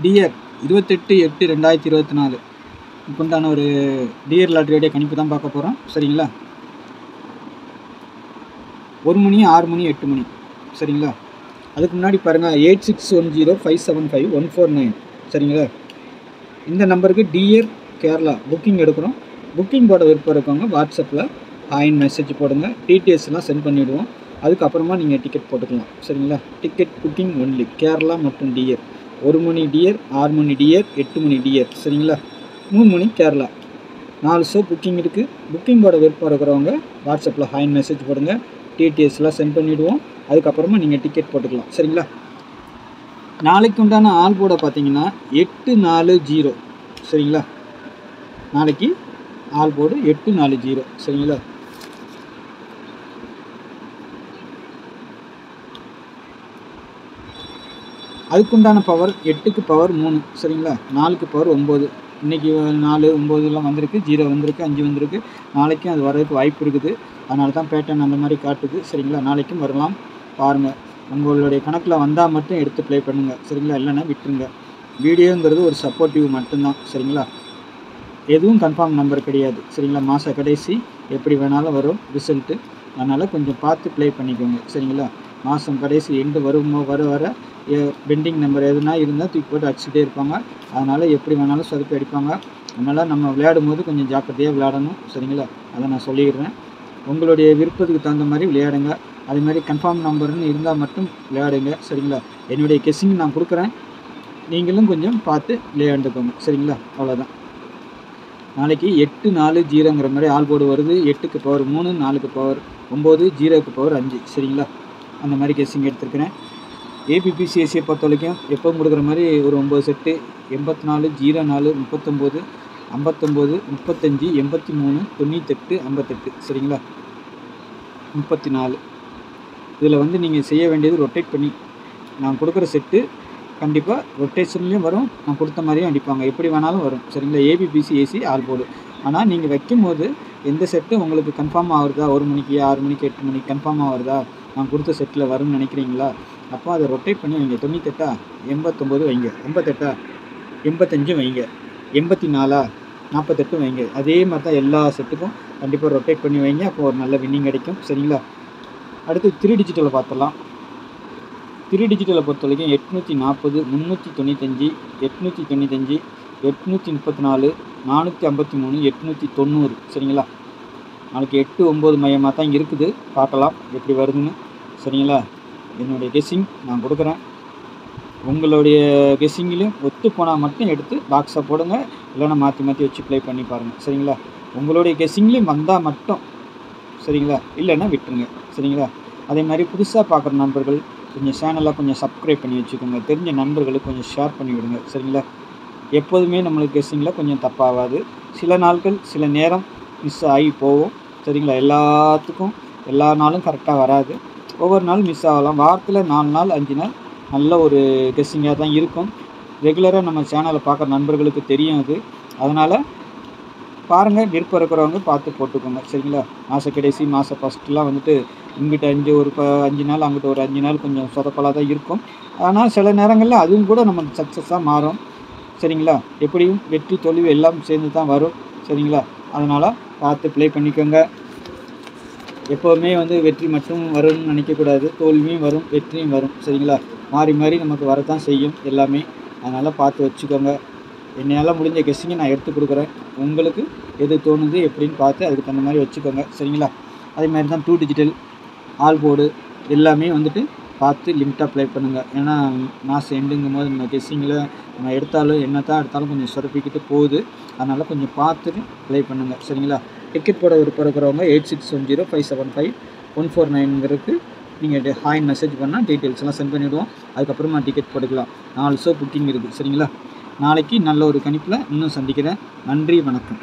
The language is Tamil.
டியர் 28/8/2024 உண்டான ஒரு டியர் லாட்டரியோடைய கணிப்பு தான் பார்க்க போகிறோம். சரிங்களா? 1 மணி, 6 மணி, 8 மணி. சரிங்களா? அதுக்கு முன்னாடி பாருங்கள் 8610575149. சரிங்களா? இந்த நம்பருக்கு டியர் கேரளா புக்கிங் எடுக்கிறோம். புக்கிங் போட விருப்பம் இருக்கவங்க வாட்ஸ்அப்பில் ஹாய்னு மெசேஜ் போடுங்க. டீட்டெயில்ஸ்லாம் சென்ட் பண்ணிவிடுவோம். அதுக்கப்புறமா நீங்கள் டிக்கெட் போட்டுக்கலாம். சரிங்களா? டிக்கெட் புக்கிங் ஒன்லி கேரளா மற்றும் டியர். 1 மணி டியர், 6 மணி டியர், 8 மணி டியர். சரிங்களா? 3 மணி கேரளா. 4 ஷோ புக்கிங் இருக்குது. புக்கிங் போட விருப்பம் இருக்கிறவங்க வாட்ஸ்அப்பில் ஹாய்னு மெசேஜ் போடுங்க. டீட்டெயில்ஸ்லாம் சென்ட் பண்ணிவிடுவோம். அதுக்கப்புறமா நீங்கள் டிக்கெட் போட்டுக்கலாம். சரிங்களா? நாளைக்கு உண்டான ஆல் போர்டை பார்த்தீங்கன்னா 840. சரிங்களா? நாளைக்கு ஆல் போர்டு 840. சரிங்களா? அதுக்குண்டான பவர் 8க்கு பவர் 3. சரிங்களா? 4க்கு பவர் 9. இன்றைக்கி 4, 9 வந்திருக்கு. 0 வந்திருக்கு, 5 வந்திருக்கு. நாளைக்கும் அது வரதுக்கு வாய்ப்பு இருக்குது. அதனால தான் பேட்டர்ன் அந்த மாதிரி காட்டுது. சரிங்களா? நாளைக்கும் வரலாம். பாருங்கள், உங்களுடைய கணக்கில் வந்தால் மட்டும் எடுத்து ப்ளே பண்ணுங்கள். சரிங்களா? இல்லைன்னா விட்டுருங்க. வீடியோங்கிறது ஒரு சப்போர்ட்டிவ் மட்டும்தான். சரிங்களா? எதுவும் கன்ஃபார்ம் நம்பர் கிடையாது. சரிங்களா? மாத கடைசி எப்படி வேணாலும் வரும் ரிசல்ட்டு. அதனால் கொஞ்சம் பார்த்து ப்ளே பண்ணிக்கோங்க. சரிங்களா? மாதம் கடைசி எண்டு வர பெண்டிங் நம்பர் எதுனா இருந்தால் தூக்கி போட்டு அடிச்சுட்டே இருப்பாங்க. அதனால் எப்படி வேணாலும் சொதப்பி அடிப்பாங்க. அதனால் நம்ம விளையாடும் போது கொஞ்சம் ஜாக்கிரதையாக விளையாடணும். சரிங்களா? அதை நான் சொல்லிடுறேன். உங்களுடைய விருப்பத்துக்கு தகுந்த மாதிரி விளையாடுங்க. அதுமாதிரி கன்ஃபார்ம் நம்பர்னு இருந்தால் மட்டும் விளையாடுங்க. சரிங்களா? என்னுடைய கெஸ்ஸிங் நான் கொடுக்குறேன். நீங்களும் கொஞ்சம் பார்த்து விளையாண்டுக்கோங்க. சரிங்களா? அவ்வளோதான். நாளைக்கு 840ங்கிற மாதிரி ஆல் போர்டு வருது. 8க்கு பவர் 3, 4க்கு பவர் 9, 0க்கு பவர் 5. சரிங்களா? அந்த மாதிரி கெஸ்ஸிங் எடுத்துருக்கிறேன். ஏபிபிசிஎஸ்சியை பொறுத்த வரைக்கும் எப்பவும் கொடுக்குற மாதிரி ஒரு 9 செட்டு 84, 04, 39, 59, 35, 83, 98, 58. சரிங்களா? 34. இதில் வந்து நீங்கள் செய்ய வேண்டியது ரொட்டேட் பண்ணி நான் கொடுக்குற செட்டு கண்டிப்பாக ரொட்டேஷன்லேயும் வரும். நான் கொடுத்த மாதிரியும் அடிப்பாங்க. எப்படி வேணாலும் வரும். சரிங்களா? ஏபிபிசிஏசி ஆல் போர்டு. ஆனால் நீங்கள் வைக்கும்போது எந்த செட்டு உங்களுக்கு கன்ஃபார்ம் ஆகுறதா, 1 மணிக்கு, 6 மணிக்கு, 8 மணிக்கு கன்ஃபார்ம் ஆகுறதா, நான் கொடுத்த செட்டில் வரும்னு நினைக்கிறீங்களா? அப்போ அதை ரொட்டேட் பண்ணி வைங்க. 98, 89 வைங்க. 88, 85 வைங்க. 84, 48 வைங்க. அதே மாதிரி தான் எல்லா செட்டுக்கும் கண்டிப்பாக ரொட்டேட் பண்ணி வைங்க. அப்போ ஒரு நல்ல வின்னிங் கிடைக்கும். சரிங்களா? அடுத்து 3 டிஜிட்டலை பார்த்துடலாம். 3 டிஜிட்டலை பொறுத்த வரைக்கும் 840, 395, 895, 834, 453, 890. சரிங்களா? நாளைக்கு 8, 9 மையமாக தான் இருக்குது. பார்க்கலாம் எப்படி வருதுன்னு. சரிங்களா? என்னுடைய கெஸ்ஸிங் நான் கொடுக்குறேன். உங்களுடைய கெஸ்ஸிங்கிலையும் ஒத்து போனால் மட்டும் எடுத்து பாக்ஸை போடுங்க. இல்லைன்னா மாற்றி மாற்றி வச்சு ப்ளே பண்ணி பாருங்கள். சரிங்களா? உங்களுடைய கெஸ்ஸிங்லேயும் வந்தால் மட்டும். சரிங்களா? இல்லைன்னா விட்டுருங்க. சரிங்களா? அதே மாதிரி புதுசாக பார்க்குற நண்பர்கள் கொஞ்சம் சேனலாக கொஞ்சம் சப்ஸ்கிரைப் பண்ணி வச்சுக்கோங்க. தெரிஞ்ச நண்பர்களுக்கு கொஞ்சம் ஷேர் பண்ணி விடுங்க. சரிங்களா? எப்போதுமே நம்மளுக்கு கெஸ்ஸிங்கில் கொஞ்சம் தப்பாகாது. சில நாட்கள் சில நேரம் மிஸ் ஆகி போவோம். சரிங்களா? எல்லாத்துக்கும் எல்லா நாளும் கரெக்டாக வராது. ஒவ்வொரு நாள் மிஸ் ஆகலாம். வாரத்தில் 4 நாள் 5 நாள் நல்ல ஒரு கெஸ்ஸிங்காக தான் இருக்கும். ரெகுலராக நம்ம சேனலை பார்க்குற நண்பர்களுக்கு தெரியும் அது. அதனால் பாருங்கள், விருப்பம் இருக்கிறவங்க பார்த்து போட்டுக்கோங்க. சரிங்களா? மாத கடைசி மாத ஃபஸ்ட்டுலாம் வந்துட்டு இங்கிட்ட 5 நாள் அங்கிட்ட ஒரு 5 நாள் கொஞ்சம் சொதப்பலாக தான் இருக்கும். ஆனால் சில நேரங்களில் அதுவும் கூட நமக்கு சக்ஸஸாக மாறும். சரிங்களா? எப்படியும் வெற்றி தோல்வி எல்லாம் சேர்ந்து தான் வரும். சரிங்களா? அதனால் பார்த்து ப்ளே பண்ணிக்கோங்க. எப்போவுமே வந்து வெற்றி மட்டும் வரும்னு நினைக்கக்கூடாது. தோல்வியும் வரும், வெற்றியும் வரும். சரிங்களா? மாறி மாறி நமக்கு வரதான் செய்யும் எல்லாமே. அதனால் பார்த்து வச்சுக்கோங்க. என்னால் முடிஞ்ச கெஸ்ஸிங்கை நான் எடுத்து கொடுக்குறேன். உங்களுக்கு எது தோணுது எப்படின்னு பார்த்து அதுக்கு தகுந்த மாதிரி வச்சுக்கோங்க. சரிங்களா? அதே மாதிரி தான் 2 டிஜிட்டல் ஆல் போர்டு எல்லாமே வந்துட்டு பார்த்து லிமிட்டாக ப்ளே பண்ணுங்கள். ஏன்னா மாதம் எண்டுங்கும் போது நம்ம கெஸ்ஸிங்கில் நம்ம எடுத்தாலும் என்ன தான் எடுத்தாலும் கொஞ்சம் சொதப்பிக்கிட்டு போகுது. அதனால் கொஞ்சம் பார்த்துட்டு ப்ளே பண்ணுங்கள். சரிங்களா? டிக்கெட் போட விருப்பம் இருக்கிறவங்க 8610575149ங்கிறதுக்கு நீங்கள் ஹாய்னு மெசேஜ் பண்ணால் டீட்டெயில்ஸ்லாம் சென்ட் பண்ணிவிடுவோம். அதுக்கப்புறமா டிக்கெட் போட்டுக்கலாம். 4 ஷோ புக்கிங் இருக்குது. சரிங்களா? நாளைக்கு நல்ல ஒரு கணிப்பில் இன்னும் சந்திக்கிறேன். நன்றி, வணக்கம்.